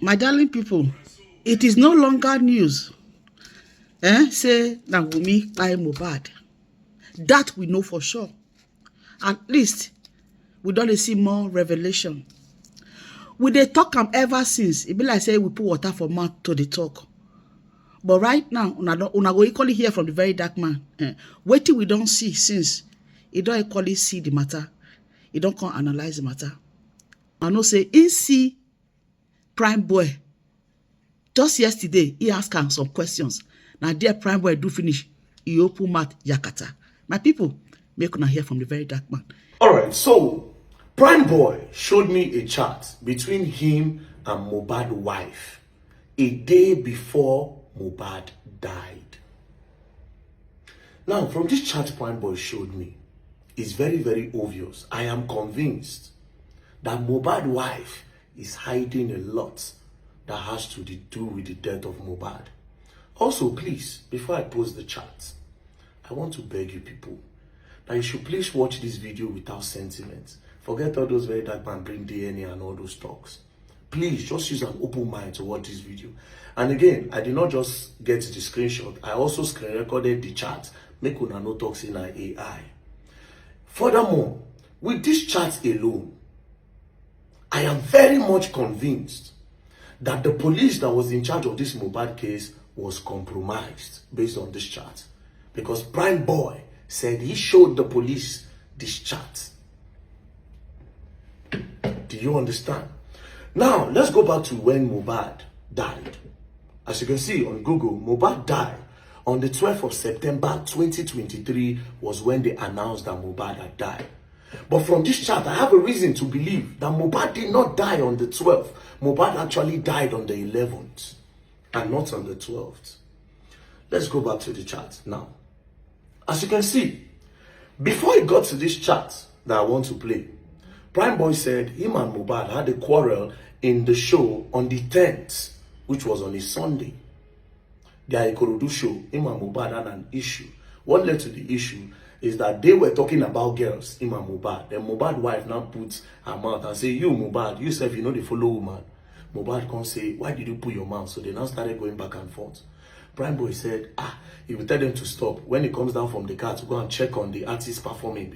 My darling people, it is no longer news. Say na Wunni buy Mohbad. That we know for sure. At least we don't see more revelation. We dey talk am ever since. It be like say we put water for mouth to the talk. But right now, una go equally hear from the very dark man. Wetin we don't see since, he don't equally see the matter. He don't come analyze the matter. I know say he see Primeboy. Just yesterday, he asked am some questions. Now, dear Primeboy do finish. He open mouth yakata. My people, make una hear from the very dark man. All right, so Primeboy showed me a chat between him and Mohbad's wife a day before Mohbad died. Now, from this chat Primeboy showed me, it's very, very obvious. I am convinced that Mohbad's wife is hiding a lot that has to do with the death of Mohbad. Also, please, before I post the chat, I want to beg you people that you should please watch this video without sentiment. Forget all those very dark man bring DNA and all those talks. Please, just use an open mind to watch this video. And again, I did not just get the screenshot. I also screen recorded the chat. Make una no talks in AI. Furthermore, with this chat alone, I am very much convinced that the police that was in charge of this Mohbad case was compromised based on this chat. Because Primeboy said he showed the police this chat. Do you understand? Now, let's go back to when Mohbad died. As you can see on Google, Mohbad died on the 12th of September 2023 was when they announced that Mohbad had died. But from this chat, I have a reason to believe that Mohbad did not die on the 12th. Mohbad actually died on the 11th and not on the 12th. Let's go back to the chat now. As you can see, before it got to this chat that I want to play, Primeboy said him and Mohbad had a quarrel in the show on the 10th, which was on a Sunday. Their Ikorodu show, him and Mohbad had an issue. What led to the issue is that they were talking about girls, him and Mohbad. Then Mohbad's wife now puts her mouth and say, you Mohbad, you self, you know the follow woman. Mohbad can say, why did you put your mouth? So they now started going back and forth. Primeboy said, he will tell them to stop. When he comes down from the car to go and check on the artist performing,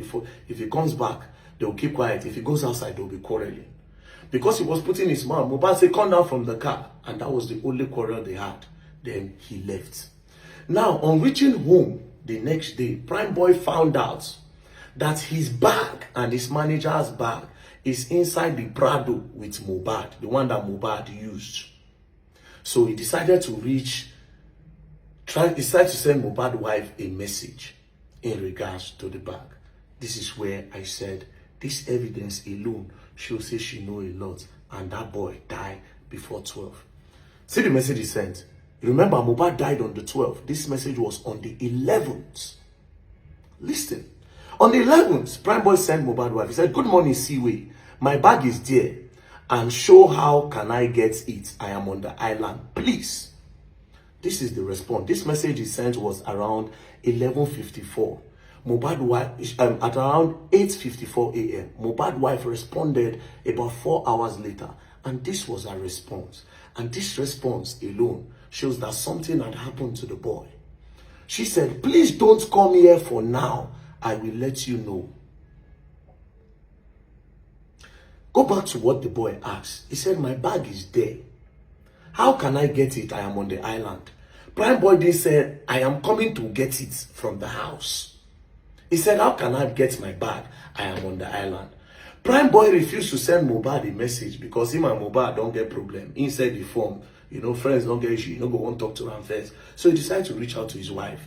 if he comes back, they will keep quiet. If he goes outside, they will be quarreling. Because he was putting his mouth, Mohbad said, come down from the car. And that was the only quarrel they had. Then he left. Now, on reaching home the next day, Primeboy found out that his bag and his manager's bag is inside the Prado with Mohbad, the one that Mohbad used. So he decided to decided to send Mohbad's wife a message in regards to the bag. This is where I said, this evidence alone shows say she know a lot, and that boy died before 12. See the message he sent. Remember, Mohbad died on the 12th. This message was on the 11th. Listen. On the 11th, Primeboy sent Mohbad's wife. He said, good morning, Seaway. My bag is there. And show how can I get it. I am on the island. Please. This is the response. This message he sent was around 11:54. Mohbad's wife, at around 8:54 a.m. Mohbad's wife responded about 4 hours later. And this was her response. And this response alone shows that something had happened to the boy. She said, please don't come here for now. I will let you know. Go back to what the boy asked. He said, my bag is there. How can I get it? I am on the island. Primeboy then said, I am coming to get it from the house. He said, how can I get my bag? I am on the island. Primeboy refused to send Mohbad a message because him and Mohbad don't get problem. Inside the form, friends don't get issue. You don't go want to talk to him first. So he decided to reach out to his wife.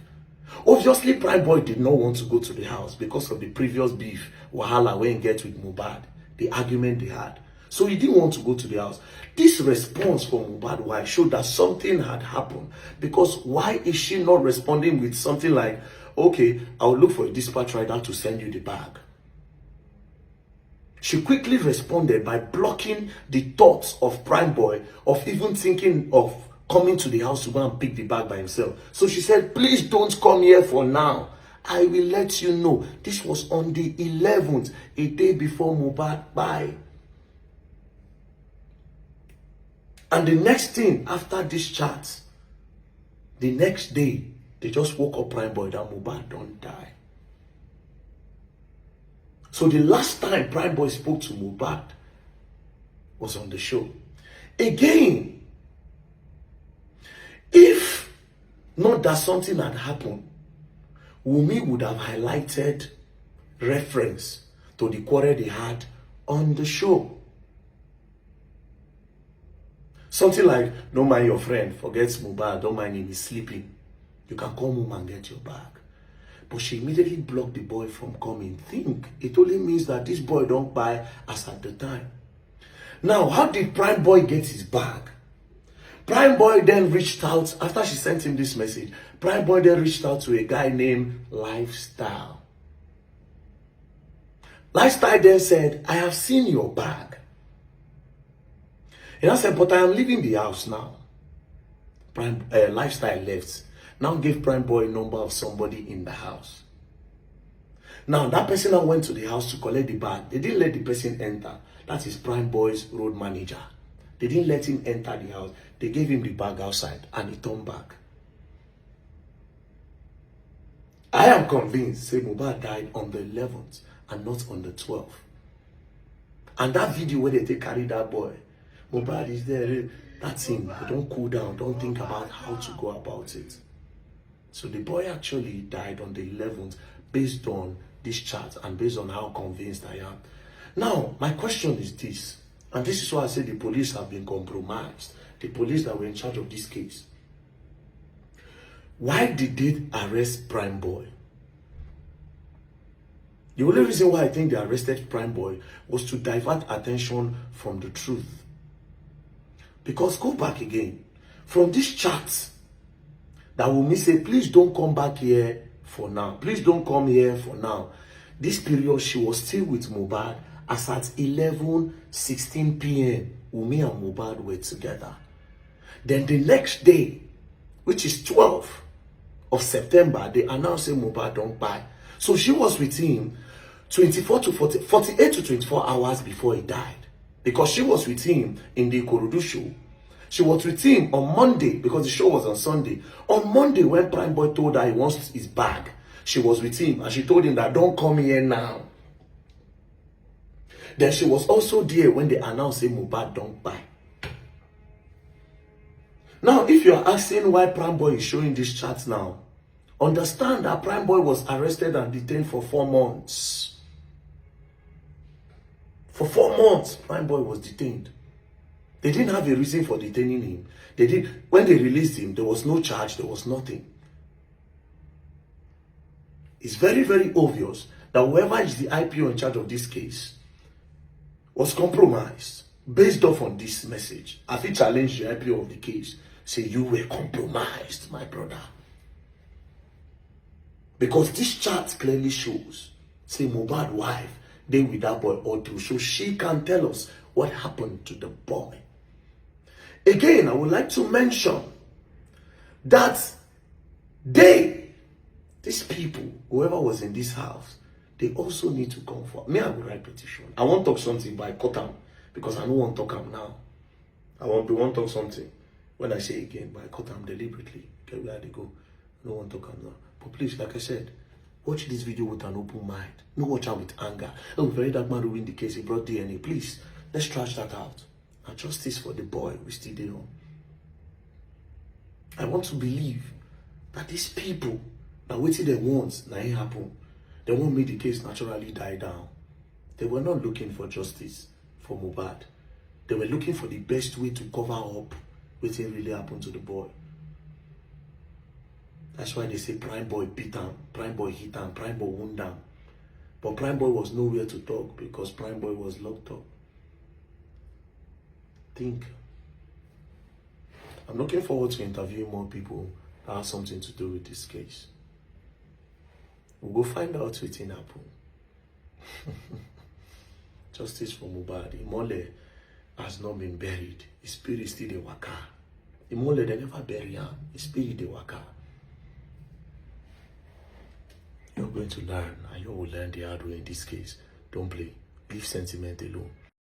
Obviously, Primeboy did not want to go to the house because of the previous beef, wahala, when he get with Mohbad, the argument they had. So he didn't want to go to the house. This response from Mohbad's wife showed that something had happened. Because why is she not responding with something like, okay, I'll look for a dispatch rider to send you the bag? She quickly responded by blocking the thoughts of Primeboy of even thinking of coming to the house to go and pick the bag by himself. So she said, please don't come here for now. I will let you know. This was on the 11th, a day before Mohbad died. And the next thing after this chat, the next day, they just woke up Primeboy that Mohbad don't die. So the last time Primeboy spoke to Mohbad was on the show. Again, if not that something had happened, Wunni would have highlighted reference to the quarrel they had on the show. Something like, don't mind your friend, forgets Mohbad, don't mind him, he's sleeping. You can come home and get your bag. But she immediately blocked the boy from coming. Think, it only means that this boy don't buy as at the time. Now, how did Primeboy get his bag? Primeboy then reached out, after she sent him this message, Primeboy then reached out to a guy named Lifestyle. Lifestyle then said, I have seen your bag. And I said, but I am leaving the house now. Lifestyle left. Now gave Primeboy a number of somebody in the house. Now that person now went to the house to collect the bag. They didn't let the person enter. That is Primeboy's road manager. They didn't let him enter the house. They gave him the bag outside and he turned back. I am convinced, say Mohbad died on the 11th and not on the 12th. And that video where they carry that boy, Mohbad is there. That's him. They don't cool down. Don't think about how to go about it. So the boy actually died on the 11th based on this chat and based on how convinced I am. Now, my question is this, and this is why I say the police have been compromised. The police that were in charge of this case. Why did they arrest Primeboy? The only reason why I think they arrested Primeboy was to divert attention from the truth. Because go back again, from this chat, that Wunni say, please don't come back here for now. Please don't come here for now. This period, she was still with Mohbad as at 11:16 p.m. Wunni and Mohbad were together. Then the next day, which is 12th of September, they announced that Mohbad don't buy. So she was with him 48 to 24 hours before he died. Because she was with him in the Ikorodu show. She was with him on Monday because the show was on Sunday. On Monday, when Primeboy told her he wants his bag, she was with him and she told him that don't come here now. Then she was also there when they announced that Mohbad don't buy. Now, if you're asking why Primeboy is showing this chat now, understand that Primeboy was arrested and detained for 4 months. For 4 months, Primeboy was detained. They didn't have a reason for detaining him. When they released him, there was no charge, there was nothing. It's very, very obvious that whoever is the IPO in charge of this case was compromised based off on this message. I feel challenge the IPO of the case. Say, you were compromised, my brother. Because this chart clearly shows, say, Mohbad's wife, they with that boy or two, so she can tell us what happened to the boy. Again, I would like to mention that these people, whoever was in this house, they also need to come for me. I will write petition. I want to talk something, but I cut them because I don't want to talk them now. I want to talk something when I say again, but I cut them deliberately. Okay, where they go? I don't want to talk them now. But please, like I said, watch this video with an open mind. No watch out with anger. Oh, very dark man who win the case. He brought DNA. Please, let's trash that out. And justice for the boy we still there on. I want to believe that these people that waiting they want, now it happen. They won't make the case naturally die down. They were not looking for justice for Mohbad. They were looking for the best way to cover up what really happened to the boy. That's why they say Primeboy beat him, Primeboy hit him, Primeboy wound him. But Primeboy was nowhere to talk because Primeboy was locked up. Think. I'm looking forward to interviewing more people that have something to do with this case. We'll go find out what's happen. Justice for Mohbad. Imole has not been buried. His spirit is still the waka. Imole, they never bury him. His spirit the waka. You're going to learn, and you will learn the hard way in this case. Don't play. Leave sentiment alone.